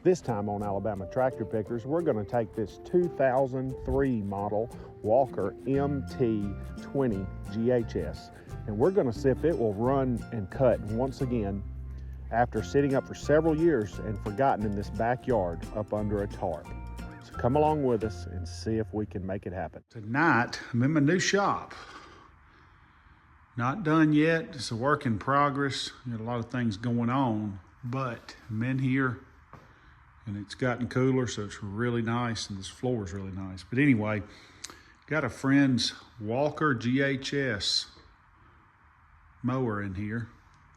This time on Alabama Tractor Pickers, we're going to take this 2003 model Walker MTGHS, and we're going to see if it will run and cut once again after sitting up for several years and forgotten in this backyard up under a tarp. So come along with us and see if we can make it happen. Tonight, I'm in my new shop. Not done yet, it's a work in progress. Got a lot of things going on, but I'm in here and it's gotten cooler, so it's really nice, and this floor is really nice. But anyway, got a friend's Walker GHS mower in here.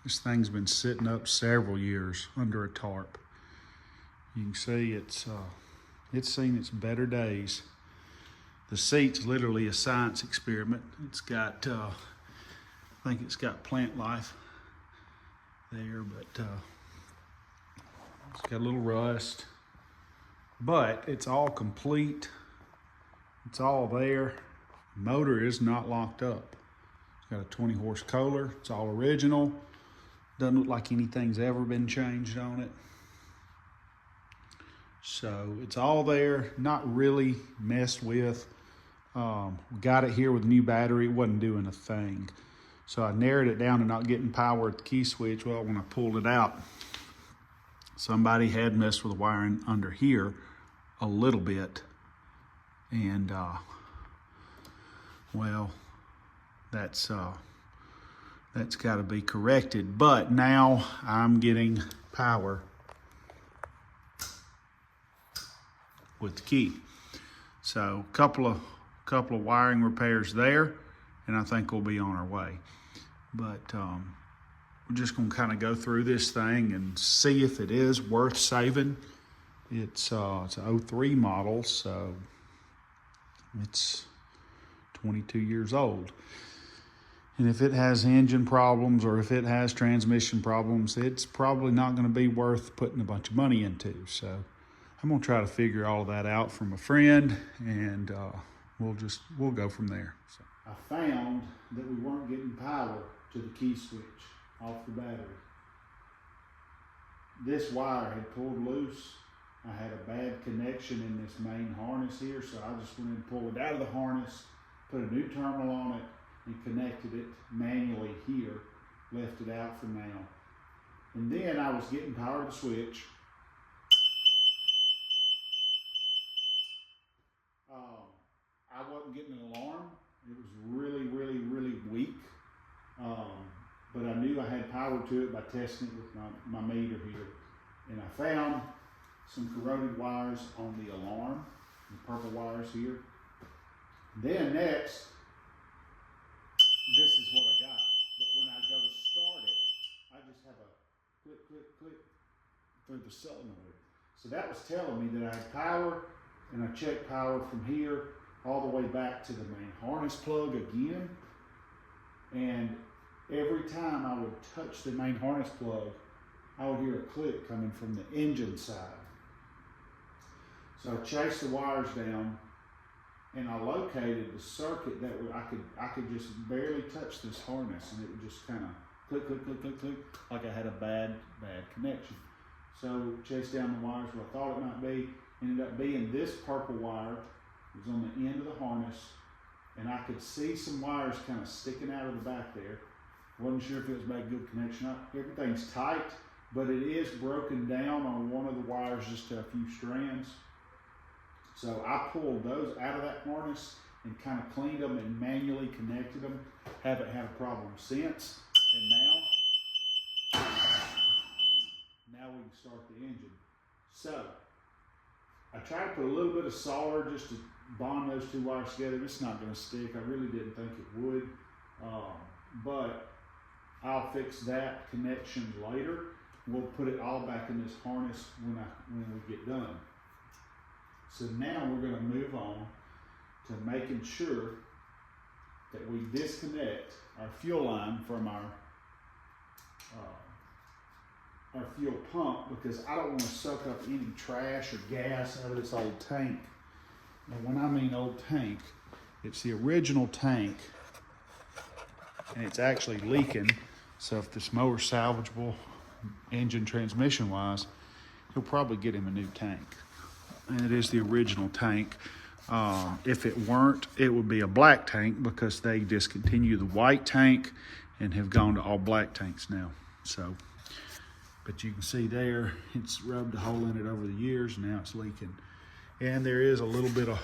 This thing's been sitting up several years under a tarp. You can see it's seen its better days. The seat's literally a science experiment. It's got, I think it's got plant life there, but it's got a little rust, but it's all complete. It's all there. The motor is not locked up. It's got a 20 horse Kohler. It's all original. Doesn't look like anything's ever been changed on it. So it's all there, not really messed with. Got it here with a new battery. It wasn't doing a thing. So I narrowed it down to not getting power at the key switch. Well, when I pulled it out, somebody had messed with the wiring under here a little bit. And, well, that's got to be corrected. But now I'm getting power with the key. So a couple of wiring repairs there, and I think we'll be on our way. But we're just gonna kind of go through this thing and see if it is worth saving. It's an 03 model, so it's 22 years old. And if it has engine problems or if it has transmission problems, it's probably not gonna be worth putting a bunch of money into. So I'm gonna try to figure all of that out from a friend, and we'll go from there. So I found that we weren't getting power to the key switch off the battery. This wire had pulled loose. I had a bad connection in this main harness here, so I just went and pulled it out of the harness, put a new terminal on it, and connected it manually here, left it out for now. And then I was getting power to the switch. I wasn't getting an alarm. It was really, really, really weak. But I knew I had power to it by testing it with my meter here. And I found some corroded wires on the alarm, the purple wires here. Then next, this is what I got. But when I go to start it, I just have a click, click, click through the solenoid. So that was telling me that I had power, and I checked power from here all the way back to the main harness plug again. And every time I would touch the main harness plug, I would hear a click coming from the engine side. So I chased the wires down, and I located the circuit that I could just barely touch this harness, and it would just kind of click, click, click, click, click, like I had a bad connection. So chased down the wires where I thought it might be. Ended up being this purple wire. It was on the end of the harness, and I could see some wires kind of sticking out of the back there. Wasn't sure if it was about good connection. Everything's tight, but it is broken down on one of the wires just to a few strands. So I pulled those out of that harness and kind of cleaned them and manually connected them. Haven't had a problem since. And now we can start the engine. So I tried to put a little bit of solder just to bond those two wires together. It's not going to stick. I really didn't think it would, but I'll fix that connection later. We'll put it all back in this harness when we get done. So now we're going to move on to making sure that we disconnect our fuel line from our fuel pump, because I don't want to soak up any trash or gas out of this old tank. And when I mean old tank, it's the original tank, and it's actually leaking. So if this mower's salvageable, engine transmission wise, he'll probably get him a new tank. And it is the original tank. If it weren't, it would be a black tank because they discontinued the white tank and have gone to all black tanks now. So, but you can see there, it's rubbed a hole in it over the years. Now it's leaking. And there is a little bit of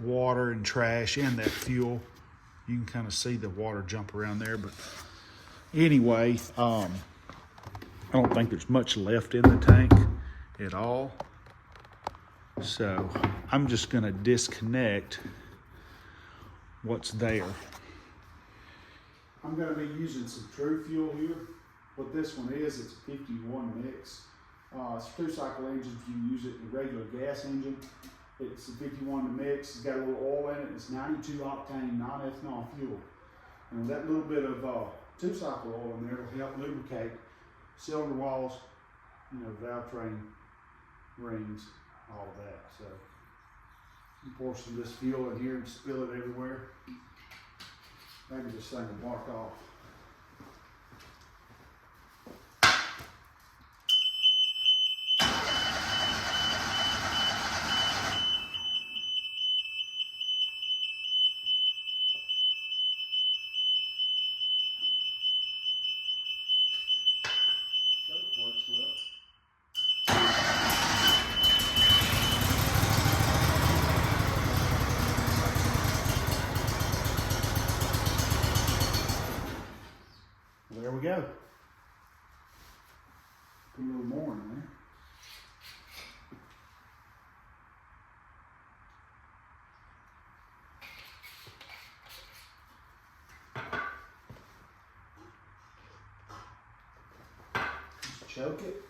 water and trash in that fuel. You can kind of see the water jump around there. But anyway, I don't think there's much left in the tank at all. So I'm just gonna disconnect what's there. I'm gonna be using some True Fuel here. What this one is, it's a 51 mix. It's a 2-cycle engine. You can use it in a regular gas engine. It's a 51 mix. It's got a little oil in it. It's 92 octane non-ethanol fuel. And that little bit of 2-cycle oil in there will help lubricate cylinder walls, valve train rings, all of that. So you pour some of this fuel in here and spill it everywhere. Maybe this thing will mark off. There we go. Put a little more in there. Just choke it.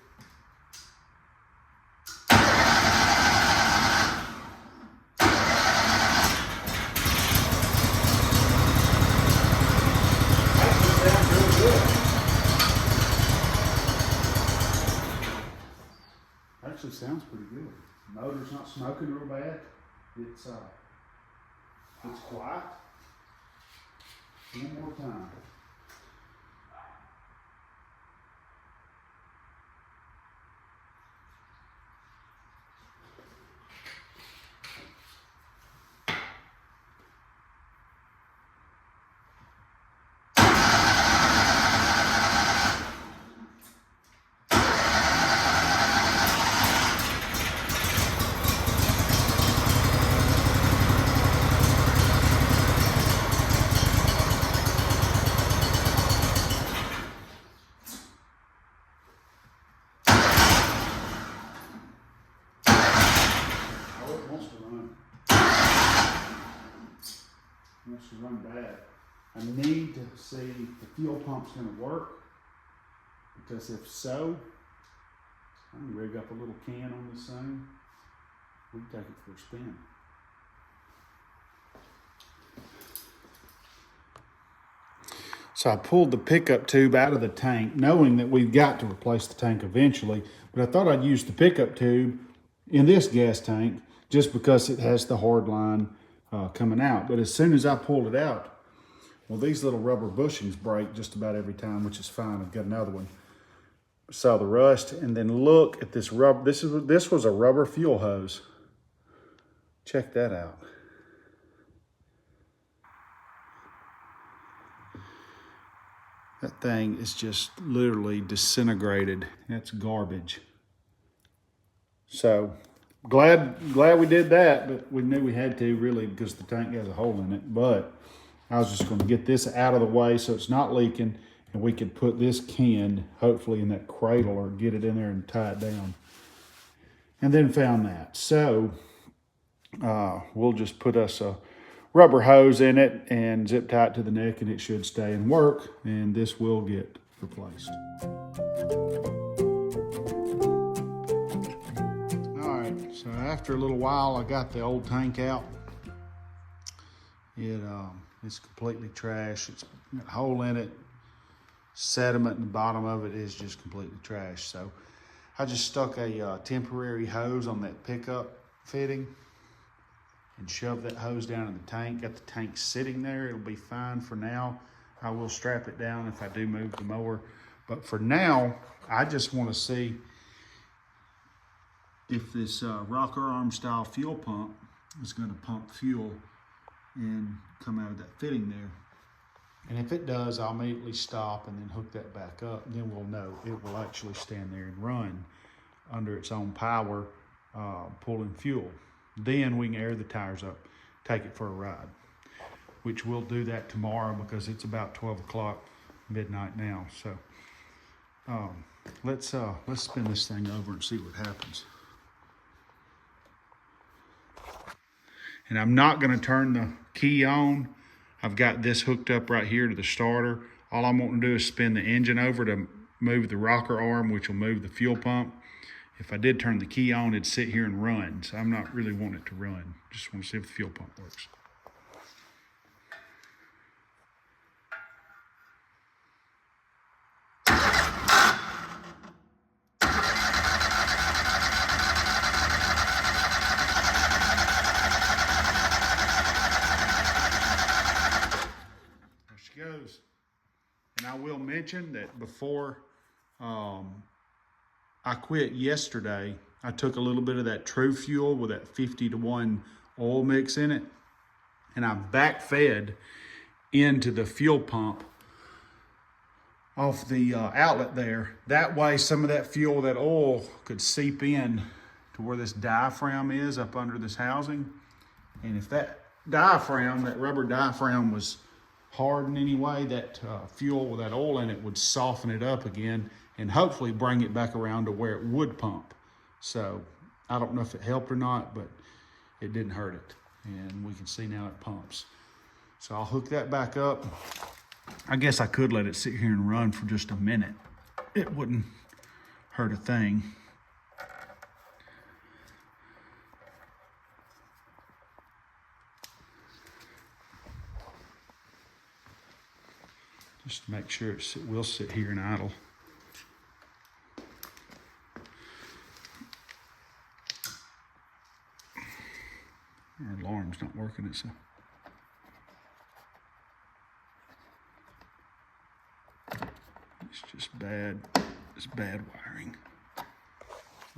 Actually sounds pretty good. The motor's not smoking real bad. It's quiet. One more time. Wants to run bad. I need to see if the fuel pump's going to work, because if so, I'm going to rig up a little can on this thing. We can take it for a spin. So I pulled the pickup tube out of the tank, knowing that we've got to replace the tank eventually, but I thought I'd use the pickup tube in this gas tank just because it has the hard line coming out. But as soon as I pulled it out, well, these little rubber bushings break just about every time, which is fine. I've got another one. Saw the rust, and then look at this rubber. This was a rubber fuel hose. Check that out. That thing is just literally disintegrated. That's garbage. So glad we did that, but we knew we had to, really, because the tank has a hole in it. But I was just going to get this out of the way so it's not leaking, and we could put this can hopefully in that cradle or get it in there and tie it down. And then found that. So we'll just put us a rubber hose in it and zip tie it to the neck, and it should stay and work, and this will get replaced. So after a little while, I got the old tank out. It's completely trash. It's got a hole in it. Sediment in the bottom of it is just completely trash. So I just stuck a temporary hose on that pickup fitting and shoved that hose down in the tank. Got the tank sitting there. It'll be fine for now. I will strap it down if I do move the mower. But for now, I just want to see if this rocker arm style fuel pump is going to pump fuel and come out of that fitting there. And if it does, I'll immediately stop and then hook that back up, and then we'll know it will actually stand there and run under its own power, pulling fuel. Then we can air the tires up, take it for a ride, which we'll do that tomorrow because it's about 12 o'clock midnight now. So let's spin this thing over and see what happens. And I'm not going to turn the key on. I've got this hooked up right here to the starter. All I'm wanting to do is spin the engine over to move the rocker arm, which will move the fuel pump. If I did turn the key on, it'd sit here and run. So I'm not really wanting it to run. Just want to see if the fuel pump works. Goes. And I will mention that before I quit yesterday, I took a little bit of that True Fuel with that 50-to-1 oil mix in it, and I backfed into the fuel pump off the outlet there. That way some of that fuel, that oil, could seep in to where this diaphragm is up under this housing. And if that diaphragm, that rubber diaphragm, was hard in any way, that fuel with that oil in it would soften it up again and hopefully bring it back around to where it would pump. So I don't know if it helped or not, but it didn't hurt it. And we can see now it pumps. So I'll hook that back up. I guess I could let it sit here and run for just a minute. It wouldn't hurt a thing. Just to make sure it will sit here and idle. Our alarm's not working, it's just bad. It's bad wiring.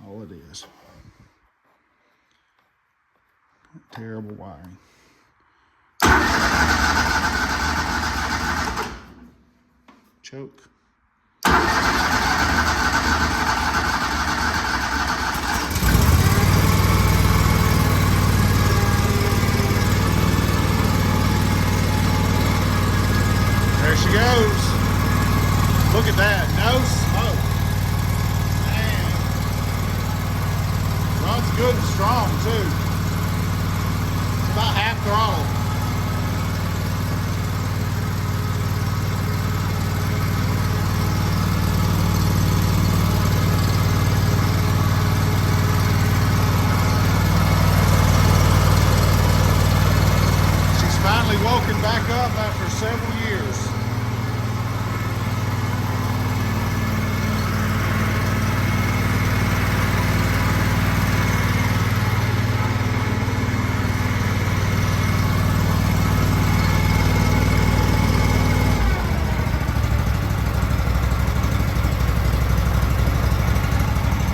All it is. Terrible wiring. Choke. There she goes. Look at that, no smoke. Man. Runs good and strong too. It's about half throttle. Woken back up after several years.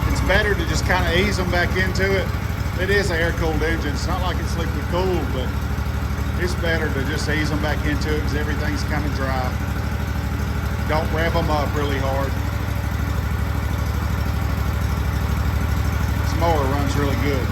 It's better to just kind of ease them back into it. It is an air-cooled engine. It's not like it's liquid-cooled, but it's better to just ease them back into it because everything's kind of dry. Don't rev them up really hard. This mower runs really good.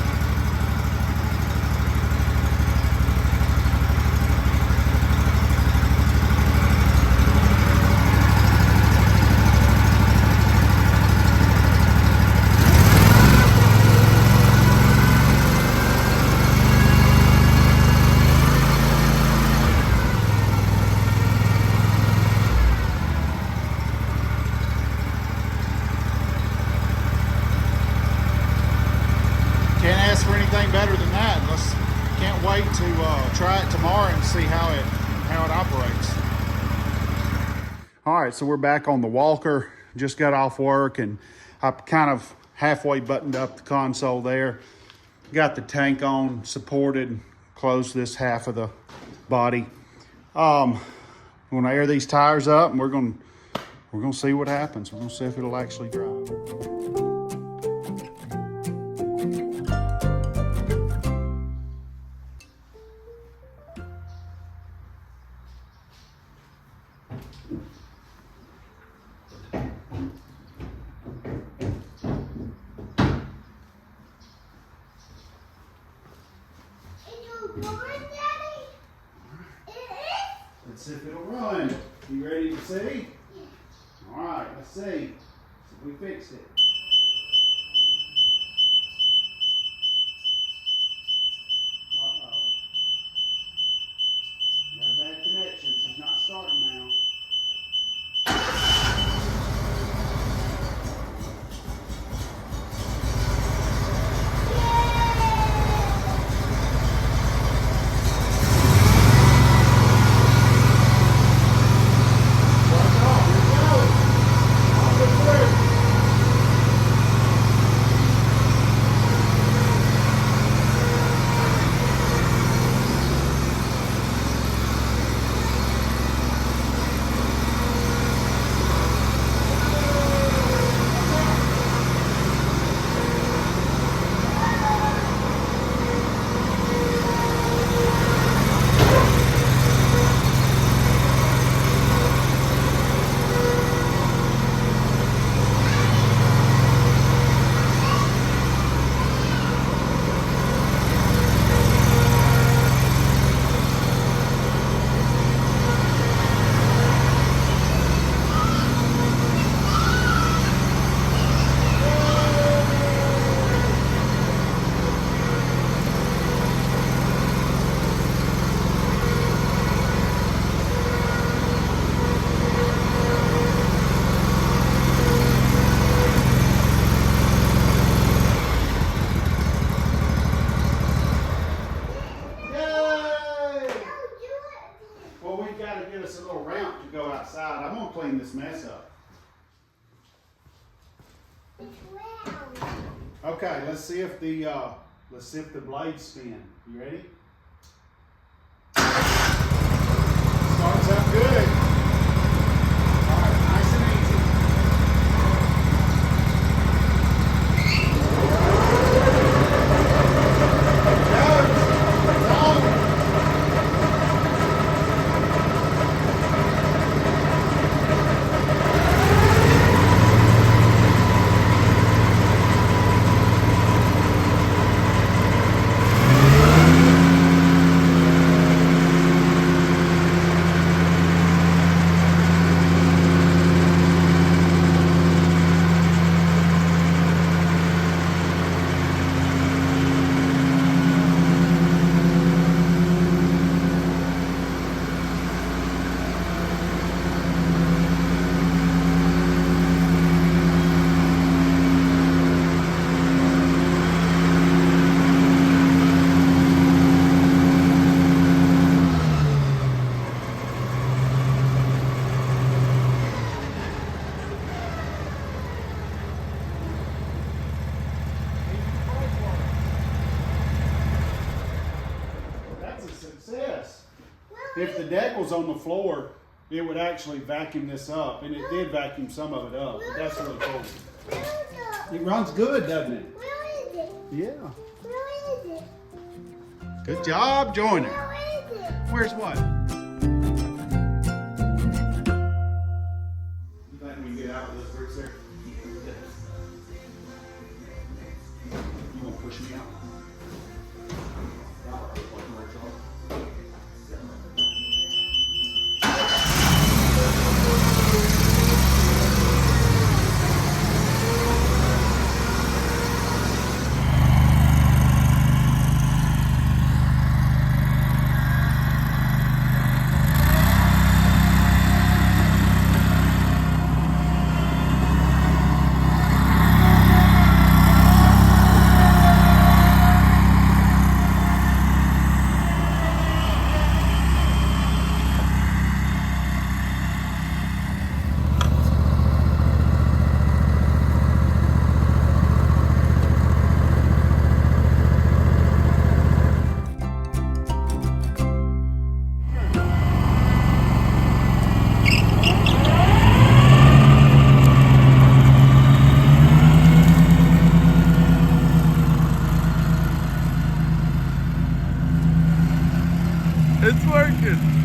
Can't ask for anything better than that. Can't wait to try it tomorrow and see how it operates. All right, so we're back on the walker. Just got off work and I kind of halfway buttoned up the console there. Got the tank on, supported, closed this half of the body. I'm gonna air these tires up and we're gonna see what happens. We're gonna see if it'll actually drive. see if it'll run. You ready to see? All right, let's see. See if we fixed it. Uh-oh. Got a bad connection. He's not starting now. I'm gonna clean this mess up. Okay, let's see if the blades spin. You ready? Starts out good. All right, nice and easy. If the deck was on the floor, it would actually vacuum this up, and it did vacuum some of it up. But that's really cool. It runs good, doesn't it? Where is it? Yeah. Where is it? Good job, Joiner. Where is it? Where's what? You think we can get out of those bricks there? You gonna push me out? It's working.